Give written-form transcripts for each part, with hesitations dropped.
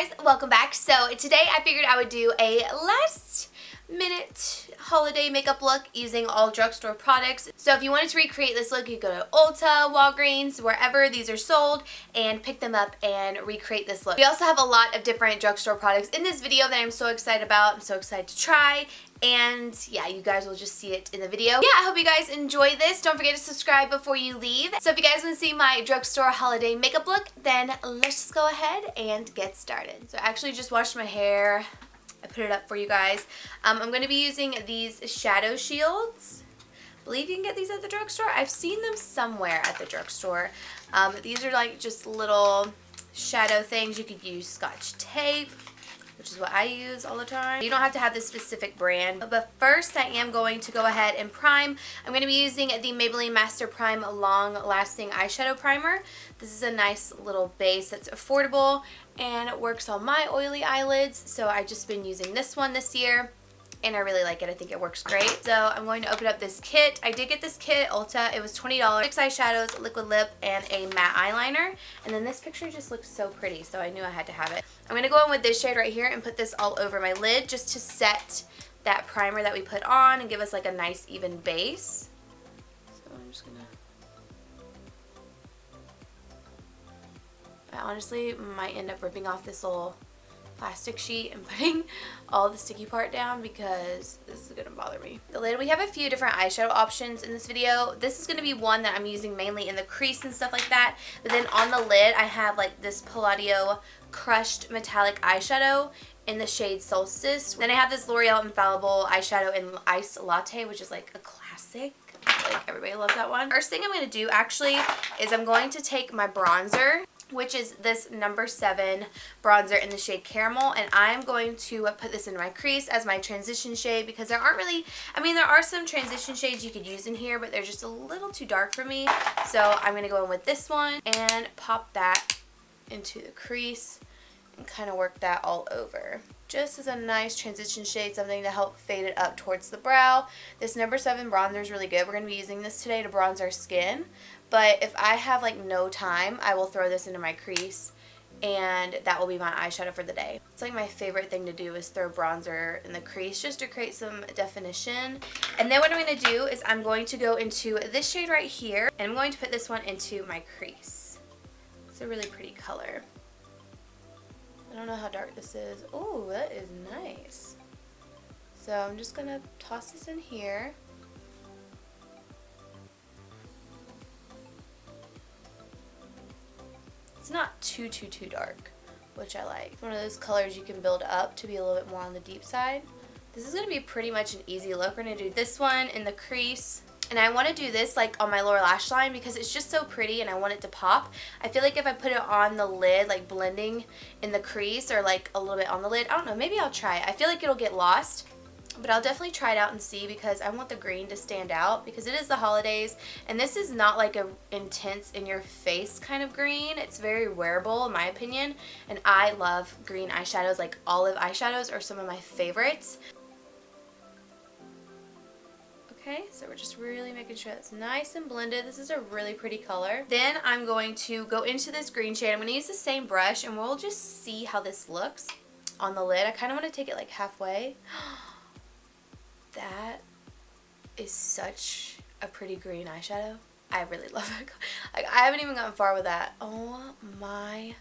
guys, welcome back. So today I figured I would do a last minute holiday makeup look using all drugstore products. So if you wanted to recreate this look, you go to Ulta, Walgreens, wherever these are sold, and pick them up and recreate this look. We also have a lot of different drugstore products in this video that I'm so excited about. I'm so excited to try. And yeah, you guys will just see it in the video. Yeah, I hope you guys enjoy this. Don't forget to subscribe before you leave. So if you guys want to see my drugstore holiday makeup look, then let's just go ahead and get started. So I actually just washed my hair. I put it up for you guys. I'm going to be using these shadow shields. I believe you can get these at the drugstore. I've seen them somewhere at the drugstore. These are like just little shadow things. You could use Scotch tape, which is what I use all the time. You don't have to have this specific brand. But first I am going to go ahead and prime. I'm going to be using the Maybelline Master Prime Long Lasting Eyeshadow Primer. This is a nice little base that's affordable and it works on my oily eyelids. So I've just been using this one this year and I really like it. I think it works great. So I'm going to open up this kit. I did get this kit at Ulta. It was $20. 6 eyeshadows, liquid lip, and a matte eyeliner. And then this picture just looks so pretty, so I knew I had to have it. I'm going to go in with this shade right here and put this all over my lid just to set that primer that we put on and give us like a nice even base. So I'm just going to... I honestly might end up ripping off this little plastic sheet and putting all the sticky part down because this is going to bother me. The lid, we have a few different eyeshadow options in this video. This is going to be one that I'm using mainly in the crease and stuff like that. But then on the lid, I have like this Palladio crushed metallic eyeshadow in the shade Solstice. Then I have this L'Oreal Infallible eyeshadow in Iced Latte, which is like a classic. Like everybody loves that one. First thing I'm going to do actually is I'm going to take my bronzer, which is this number 7 bronzer in the shade Caramel, and I'm going to put this in my crease as my transition shade because there aren't really, I mean there are some transition shades you could use in here, but they're just a little too dark for me. So I'm going to go in with this one and pop that into the crease and kind of work that all over. Just as a nice transition shade, something to help fade it up towards the brow. This number 7 bronzer is really good. We're going to be using this today to bronze our skin. But if I have like no time, I will throw this into my crease and that will be my eyeshadow for the day. It's like my favorite thing to do is throw bronzer in the crease just to create some definition. And then what I'm going to do is I'm going to go into this shade right here and I'm going to put this one into my crease. It's a really pretty color. I don't know how dark this is. Oh, that is nice. So I'm just going to toss this in here. It's not too dark, which I like. It's one of those colors you can build up to be a little bit more on the deep side. This is going to be pretty much an easy look. We're going to do this one in the crease. And I want to do this like on my lower lash line because it's just so pretty and I want it to pop. I feel like if I put it on the lid, like blending in the crease or like a little bit on the lid, I don't know, maybe I'll try it. I feel like it'll get lost. But I'll definitely try it out and see because I want the green to stand out because it is the holidays and this is not like a intense in your face kind of green. It's very wearable in my opinion and I love green eyeshadows. Like olive eyeshadows are some of my favorites. Okay, so we're just really making sure that's nice and blended. This is a really pretty color. Then I'm going to go into this green shade. I'm going to use the same brush and we'll just see how this looks on the lid. I kind of want to take it like halfway. That is such a pretty green eyeshadow. I really love it. Like, I haven't even gotten far with that. Oh my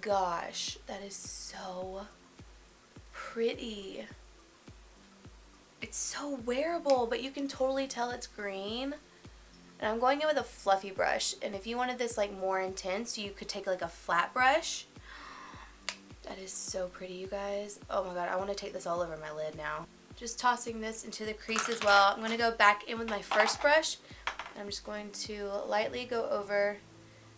gosh. That is so pretty. It's so wearable, but you can totally tell it's green. And I'm going in with a fluffy brush. And if you wanted this like more intense, you could take like a flat brush. That is so pretty, you guys. Oh my god, I want to take this all over my lid now. Just tossing this into the crease as well. I'm going to go back in with my first brush. I'm just going to lightly go over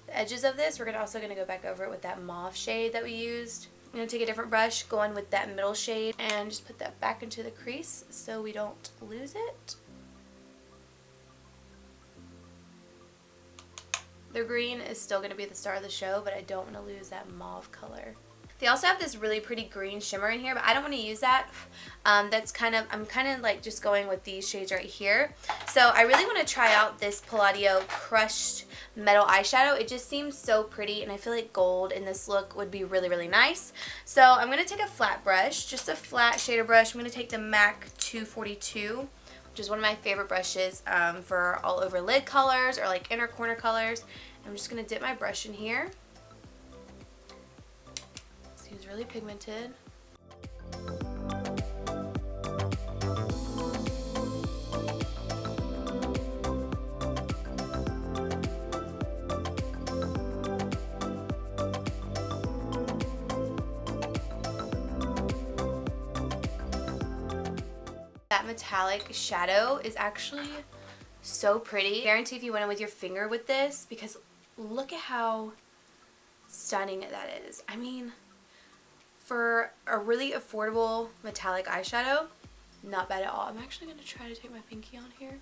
the edges of this. We're also going to go back over it with that mauve shade that we used. I'm going to take a different brush, go in with that middle shade, and just put that back into the crease so we don't lose it. The green is still going to be the star of the show, but I don't want to lose that mauve color. They also have this really pretty green shimmer in here, but I don't want to use that. I'm kind of like just going with these shades right here. So I really want to try out this Palladio crushed metal eyeshadow. It just seems so pretty, and I feel like gold in this look would be really, really nice. So I'm going to take a flat brush, just a flat shader brush. I'm going to take the MAC 242, which is one of my favorite brushes for all over lid colors or like inner corner colors. I'm just going to dip my brush in here. Seems really pigmented. That metallic shadow is actually so pretty. I guarantee if you went in with your finger with this, because look at how stunning that is. I mean, for a really affordable metallic eyeshadow, not bad at all. I'm actually going to try to take my pinky on here.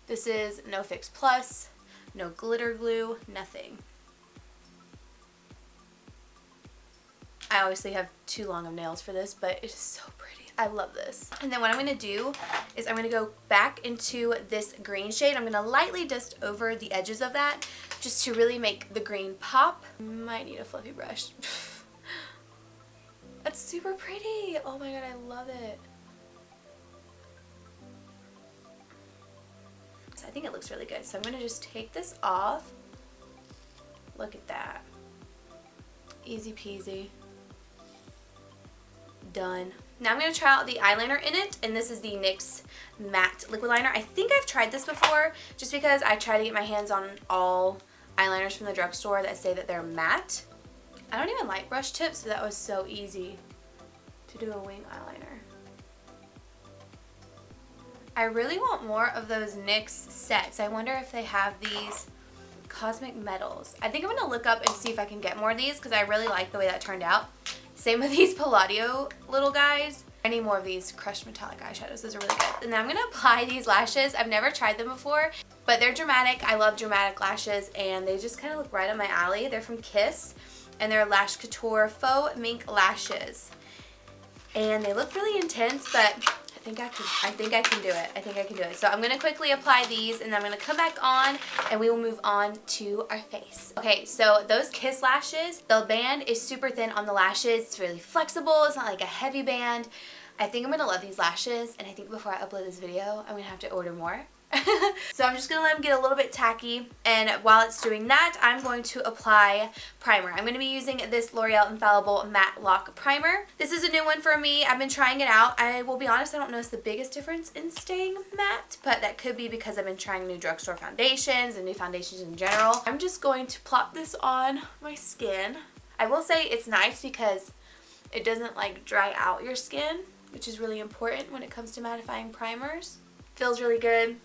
This is no Fix Plus, no glitter glue, nothing. I obviously have too long of nails for this, but it is so pretty. I love this. And then what I'm going to do is I'm going to go back into this green shade. I'm going to lightly dust over the edges of that just to really make the green pop. Might need a fluffy brush. That's super pretty. Oh my god, I love it. So I think it looks really good. So I'm going to just take this off. Look at that. Easy peasy. Done. Now I'm going to try out the eyeliner in it, and this is the NYX matte liquid liner. I think I've tried this before just because I try to get my hands on all eyeliners from the drugstore that say that they're matte. I don't even like brush tips, so that was so easy to do a wing eyeliner. I really want more of those NYX sets. I wonder if they have these cosmic metals. I think I'm going to look up and see if I can get more of these because I really like the way that turned out. Same with these Palladio little guys. I need more of these crushed metallic eyeshadows. Those are really good. And then I'm going to apply these lashes. I've never tried them before, but they're dramatic. I love dramatic lashes, and they just kind of look right up my alley. They're from Kiss, and they're Lash Couture Faux Mink Lashes. And they look really intense, but I think I can do it. I think I can do it. So I'm going to quickly apply these, and then I'm going to come back on, and we will move on to our face. Okay, so those Kiss lashes, the band is super thin on the lashes. It's really flexible. It's not like a heavy band. I think I'm going to love these lashes, and I think before I upload this video, I'm going to have to order more. So I'm just going to let them get a little bit tacky, and while it's doing that, I'm going to apply primer. I'm going to be using this L'Oreal Infallible Matte Lock Primer. This is a new one for me. I've been trying it out. I will be honest, I don't notice the biggest difference in staying matte, but that could be because I've been trying new drugstore foundations and new foundations in general. I'm just going to plop this on my skin. I will say it's nice because it doesn't like dry out your skin, which is really important when it comes to mattifying primers. Feels really good.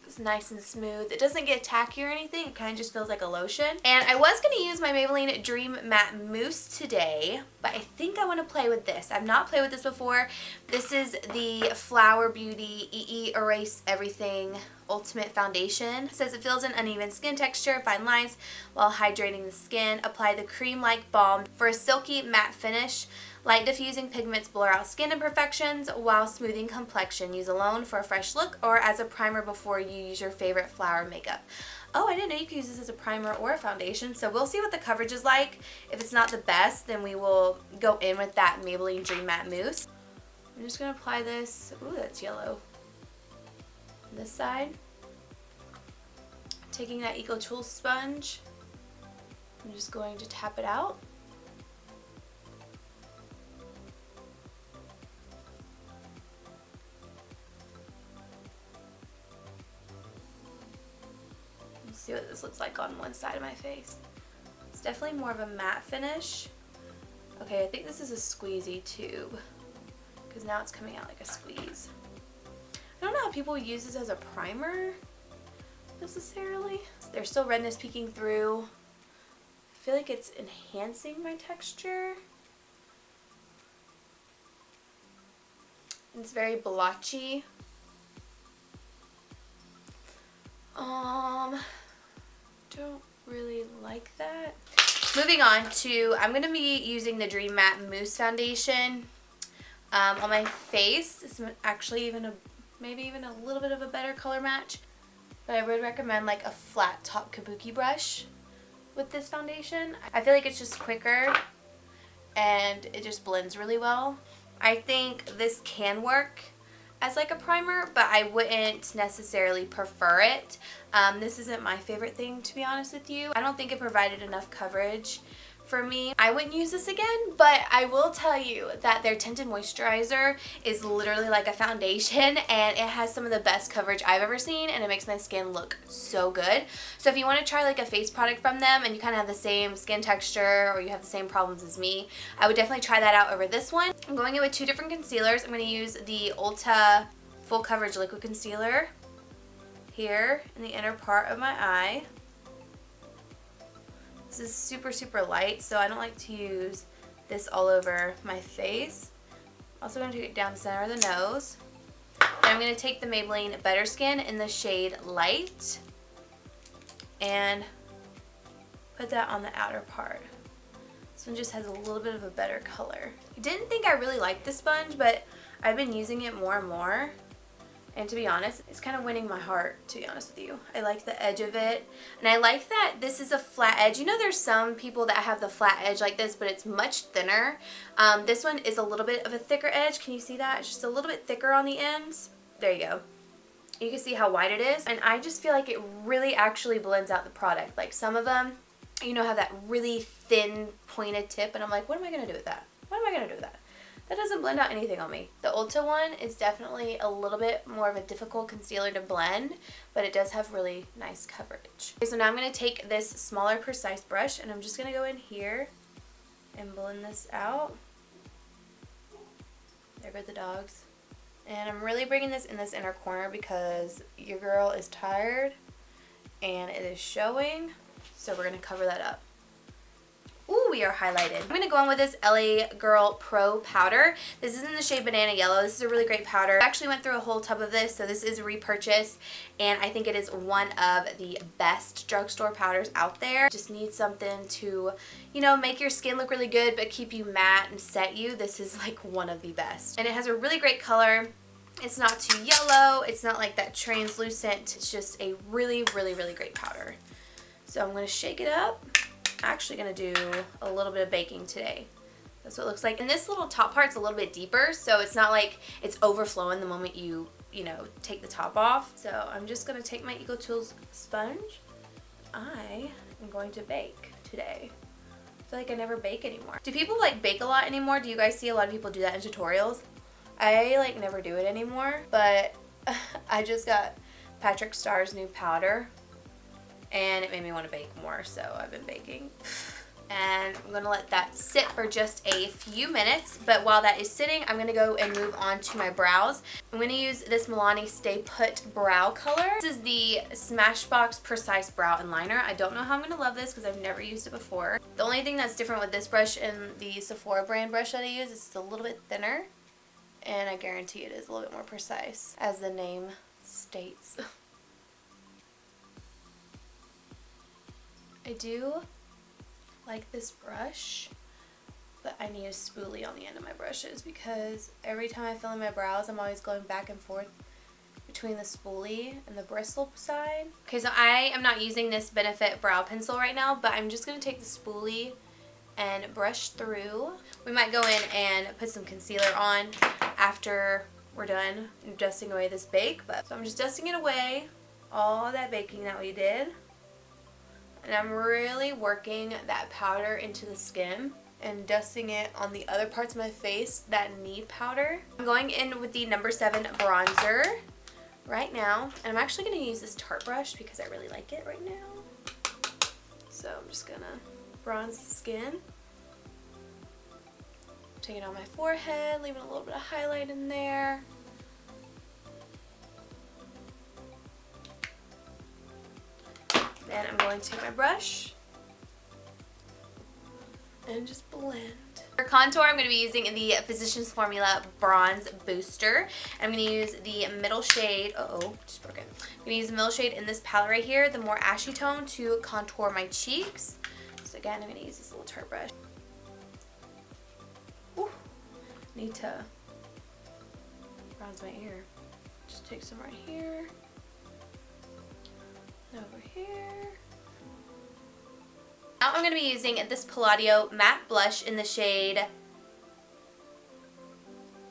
It's nice and smooth. It doesn't get tacky or anything. It kind of just feels like a lotion. And I was going to use my Maybelline Dream Matte Mousse today, but I think I want to play with this. I've not played with this before. This is the Flower Beauty EE Erase Everything Ultimate Foundation. It says it fills in uneven skin texture, fine lines, while hydrating the skin. Apply the cream-like balm for a silky matte finish. Light diffusing pigments blur out skin imperfections while smoothing complexion. Use alone for a fresh look or as a primer before you use your favorite flower makeup. Oh, I didn't know you could use this as a primer or a foundation, so we'll see what the coverage is like. If it's not the best, then we will go in with that Maybelline Dream Matte Mousse. I'm just going to apply this. Ooh, that's yellow. On this side. Taking that Eco Tools sponge, I'm just going to tap it out. See what this looks like on one side of my face. It's definitely more of a matte finish. Okay, I think this is a squeezy tube because now it's coming out like a squeeze. I don't know how people use this as a primer necessarily. There's still redness peeking through. I feel like it's enhancing my texture. It's very blotchy. Don't really like that. Moving on to, I'm going to be using the Dream Matte Mousse Foundation on my face. It's actually maybe even a little bit of a better color match. But I would recommend like a flat top kabuki brush with this foundation. I feel like it's just quicker and it just blends really well. I think this can work as like a primer, but I wouldn't necessarily prefer it. This isn't my favorite thing, to be honest with you. I don't think it provided enough coverage for me. I wouldn't use this again, but I will tell you that their tinted moisturizer is literally like a foundation, and it has some of the best coverage I've ever seen, and it makes my skin look so good. So if you want to try like a face product from them and you kind of have the same skin texture or you have the same problems as me, I would definitely try that out over this one. I'm going in with 2 different concealers. I'm going to use the Ulta Full Coverage Liquid Concealer here in the inner part of my eye. This is super, super light, so I don't like to use this all over my face. Also going to take it down the center of the nose. And I'm going to take the Maybelline Better Skin in the shade Light and put that on the outer part. This one just has a little bit of a better color. I didn't think I really liked this sponge, but I've been using it more and more. And to be honest, it's kind of winning my heart, to be honest with you. I like the edge of it. And I like that this is a flat edge. You know, there's some people that have the flat edge like this, but it's much thinner. This one is a little bit of a thicker edge. Can you see that? It's just a little bit thicker on the ends. There you go. You can see how wide it is. And I just feel like it really actually blends out the product. Like some of them, you know, have that really thin pointed tip. And I'm like, what am I going to do with that? What am I going to do with that? That doesn't blend out anything on me. The Ulta one is definitely a little bit more of a difficult concealer to blend, but it does have really nice coverage. Okay, so now I'm going to take this smaller precise brush and I'm just going to go in here and blend this out. There go the dogs. And I'm really bringing this in this inner corner because your girl is tired and it is showing, so we're going to cover that up. Ooh, we are highlighted. I'm going to go in with this LA Girl Pro powder. This is in the shade Banana Yellow. This is a really great powder. I actually went through a whole tub of this, so this is a repurchase, and I think it is one of the best drugstore powders out there. Just need something to, you know, make your skin look really good but keep you matte and set you. This is like one of the best. And it has a really great color. It's not too yellow. It's not like that translucent. It's just a really, really, really great powder. So I'm going to shake it up. Actually going to do a little bit of baking today. That's what it looks like. And this little top part's a little bit deeper, so it's not like it's overflowing the moment you know, take the top off. So I'm just going to take my EcoTools sponge. I am going to bake today. I feel like I never bake anymore. Do people like bake a lot anymore? Do you guys see a lot of people do that in tutorials? I like never do it anymore, but I just got Patrick Starr's new powder and it made me want to bake more, so I've been baking. And I'm going to let that sit for just a few minutes, but while that is sitting, I'm going to go and move on to my brows. I'm going to use this Milani Stay Put brow color. This is the Smashbox Precise Brow and Liner. I don't know how I'm going to love this because I've never used it before. The only thing that's different with this brush and the Sephora brand brush that I use is it's a little bit thinner, and I guarantee it is a little bit more precise, as the name states. I do like this brush, but I need a spoolie on the end of my brushes because every time I fill in my brows, I'm always going back and forth between the spoolie and the bristle side. Okay, so I am not using this Benefit brow pencil right now, but I'm just going to take the spoolie and brush through. We might go in and put some concealer on after we're done dusting away this bake, but so I'm just dusting it away, all that baking that we did. And I'm really working that powder into the skin and dusting it on the other parts of my face that need powder. I'm going in with the number 7 bronzer right now. And I'm actually going to use this Tarte brush because I really like it right now. So I'm just going to bronze the skin. Take it on my forehead, leaving a little bit of highlight in there. Then I'm going to take my brush and just blend. For contour, I'm going to be using the Physicians Formula Bronze Booster. I'm going to use the middle shade, just broke it. I'm going to use the middle shade in this palette right here, the more ashy tone, to contour my cheeks. So again, I'm going to use this little tart brush. Ooh, need to bronze my ear. Just take some right here. And over here. Now I'm going to be using this Palladio matte blush in the shade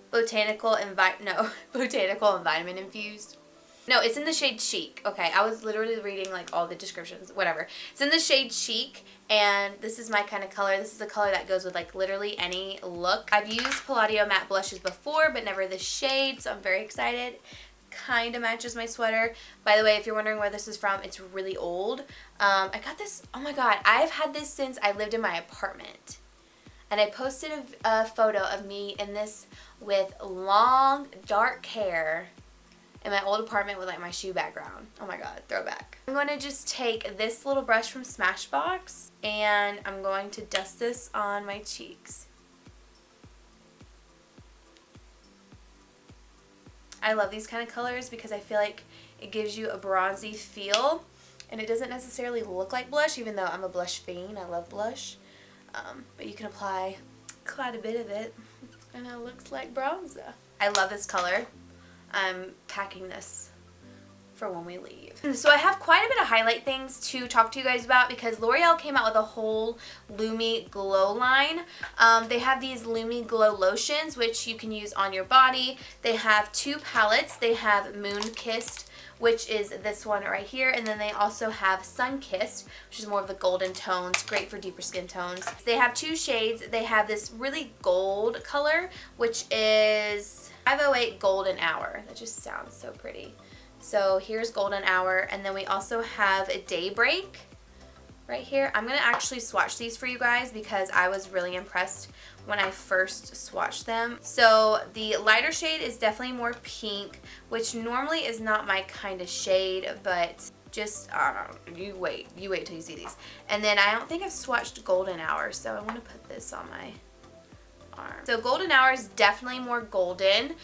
Botanical and Vitamin Infused. No, it's in the shade Chic. Okay, I was literally reading like all the descriptions, whatever. It's in the shade Chic, and this is my kind of color. This is the color that goes with like literally any look. I've used Palladio matte blushes before, but never this shade, so I'm very excited. Kind of matches my sweater. By the way, if you're wondering where this is from, it's really old. I got this, oh my god, I've had this since I lived in my apartment. And I posted a photo of me in this with long, dark hair in my old apartment with like my shoe background. Oh my god, throwback. I'm going to just take this little brush from Smashbox and I'm going to dust this on my cheeks. I love these kind of colors because I feel like it gives you a bronzy feel and it doesn't necessarily look like blush, even though I'm a blush fiend. I love blush. But you can apply quite a bit of it and it looks like bronzer. I love this color. I'm packing this for when we leave. So I have quite a bit of highlight things to talk to you guys about because L'Oreal came out with a whole Lumi Glow line. They have these Lumi Glow lotions which you can use on your body. They have two palettes. They have Moon Kissed, which is this one right here, and then they also have Sun Kissed, which is more of the golden tones, great for deeper skin tones. They have two shades. They have this really gold color, which is 508 Golden Hour. That just sounds so pretty. So here's Golden Hour, and then we also have a Daybreak right here. I'm going to actually swatch these for you guys because I was really impressed when I first swatched them. So the lighter shade is definitely more pink, which normally is not my kind of shade, but just, I don't know, you wait till you see these. And then I don't think I've swatched Golden Hour, so I want to put this on my arm. So Golden Hour is definitely more golden,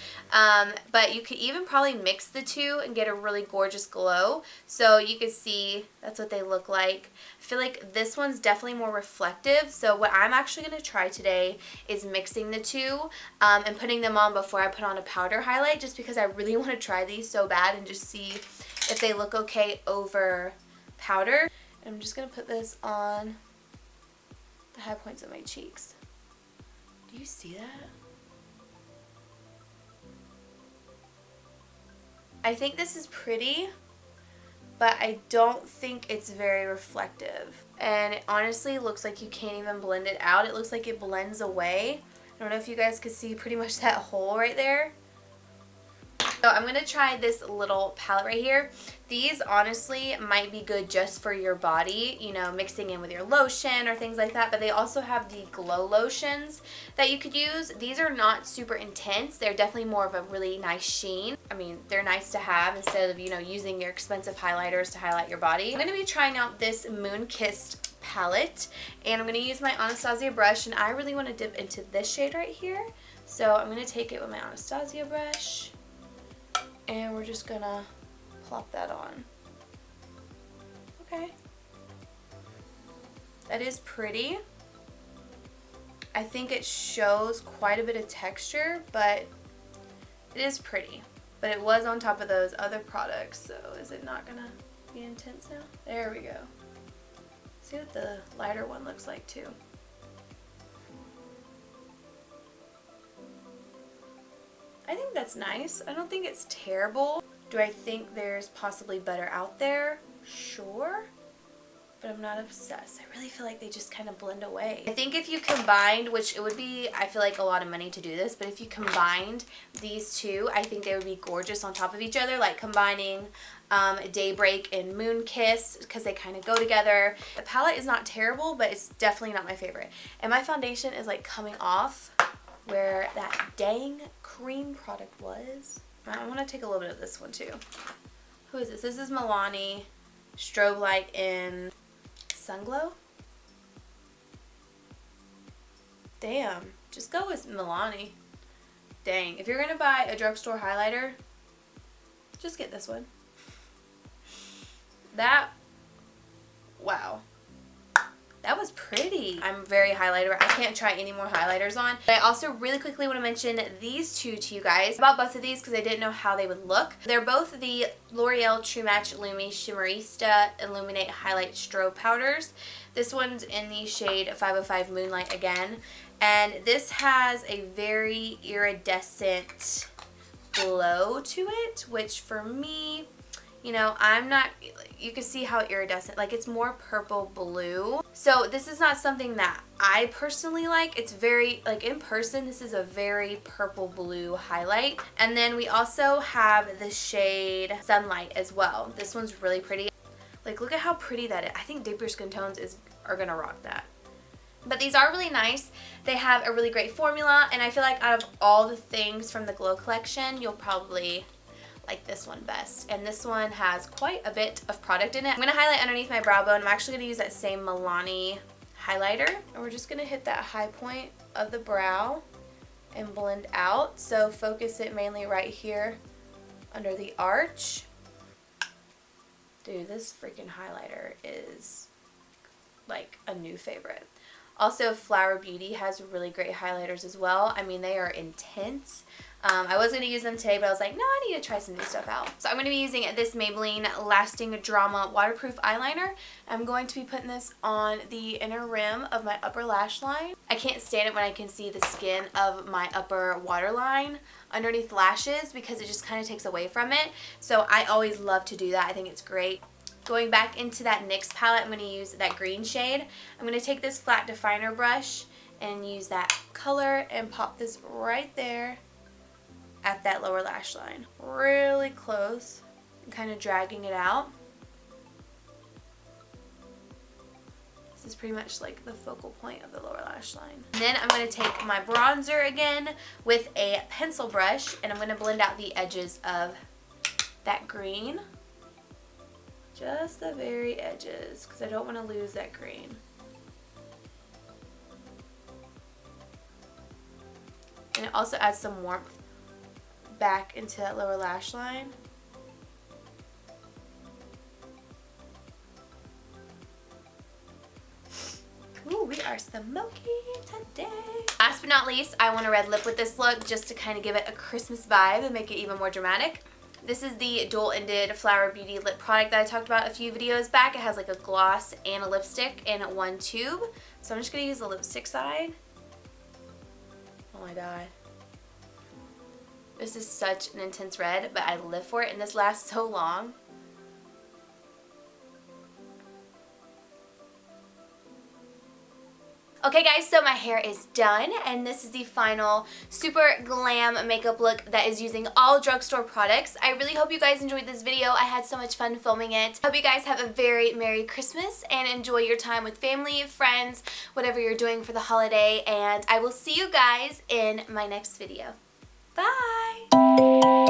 but you could even probably mix the two and get a really gorgeous glow. So you can see that's what they look like. I feel like this one's definitely more reflective. So what I'm actually going to try today is mixing the two and putting them on before I put on a powder highlight, just because I really want to try these so bad and just see if they look okay over powder. And I'm just going to put this on the high points of my cheeks. Do you see that? I think this is pretty, but I don't think it's very reflective. And it honestly looks like you can't even blend it out. It looks like it blends away. I don't know if you guys could see pretty much that hole right there. So I'm going to try this little palette right here. These honestly might be good just for your body, you know, mixing in with your lotion or things like that. But they also have the glow lotions that you could use. These are not super intense. They're definitely more of a really nice sheen. I mean, they're nice to have instead of, you know, using your expensive highlighters to highlight your body. I'm going to be trying out this Moon Kissed palette. And I'm going to use my Anastasia brush. And I really want to dip into this shade right here. So I'm going to take it with my Anastasia brush. And we're just gonna plop that on. Okay. That is pretty. I think it shows quite a bit of texture, but it is pretty. But it was on top of those other products, so is it not gonna be intense now? There we go. See what the lighter one looks like too. I think that's nice. I don't think it's terrible. Do I think there's possibly better out there? Sure. But I'm not obsessed. I really feel like they just kind of blend away. I think if you combined, which it would be, I feel like a lot of money to do this, but if you combined these two, I think they would be gorgeous on top of each other, like combining Daybreak and Moon Kiss, because they kind of go together. The palette is not terrible, but it's definitely not my favorite. And my foundation is like coming off where that dang cream product was. I want to take a little bit of this one too. Who is this? This is Milani Strobe Light in Sunglow. Damn, just go with Milani. Dang, if you're gonna buy a drugstore highlighter, just get this one. That, wow. That was pretty. I'm very highlighter. I can't try any more highlighters on. But I also really quickly want to mention these two to you guys. About both of these because I didn't know how they would look. They're both the L'Oreal True Match Lumi Shimmerista Illuminate Highlight Strobe Powders. This one's in the shade 505 Moonlight again. And this has a very iridescent glow to it, which for me, you know, I'm not, you can see how iridescent, like it's more purple blue. So this is not something that I personally like. It's very, like in person, this is a very purple blue highlight. And then we also have the shade Sunlight as well. This one's really pretty. Like look at how pretty that is. I think Deeper Skin Tones are gonna rock that. But these are really nice. They have a really great formula, and I feel like out of all the things from the Glow collection, you'll probably like this one best. And this one has quite a bit of product in it. I'm going to highlight underneath my brow bone. I'm actually going to use that same Milani highlighter. And we're just going to hit that high point of the brow and blend out. So focus it mainly right here under the arch. Dude, this freaking highlighter is like a new favorite. Also, Flower Beauty has really great highlighters as well. I mean, they are intense. I was going to use them today, but I was like, no, I need to try some new stuff out. So I'm going to be using this Maybelline Lasting Drama Waterproof Eyeliner. I'm going to be putting this on the inner rim of my upper lash line. I can't stand it when I can see the skin of my upper waterline underneath lashes because it just kind of takes away from it. So I always love to do that. I think it's great. Going back into that NYX palette, I'm going to use that green shade. I'm going to take this flat definer brush and use that color and pop this right there at that lower lash line. Really close and kind of dragging it out. This is pretty much like the focal point of the lower lash line. And then I'm going to take my bronzer again with a pencil brush and I'm going to blend out the edges of that green. Just the very edges because I don't want to lose that green. And it also adds some warmth back into that lower lash line. Ooh, we are smoky today. Last but not least, I want a red lip with this look just to kind of give it a Christmas vibe and make it even more dramatic. This is the dual-ended Flower Beauty lip product that I talked about a few videos back. It has like a gloss and a lipstick in one tube. So I'm just going to use the lipstick side. Oh my god. This is such an intense red, but I live for it and this lasts so long. Okay guys, so my hair is done and this is the final super glam makeup look that is using all drugstore products. I really hope you guys enjoyed this video. I had so much fun filming it. Hope you guys have a very Merry Christmas and enjoy your time with family, friends, whatever you're doing for the holiday, and I will see you guys in my next video. Bye!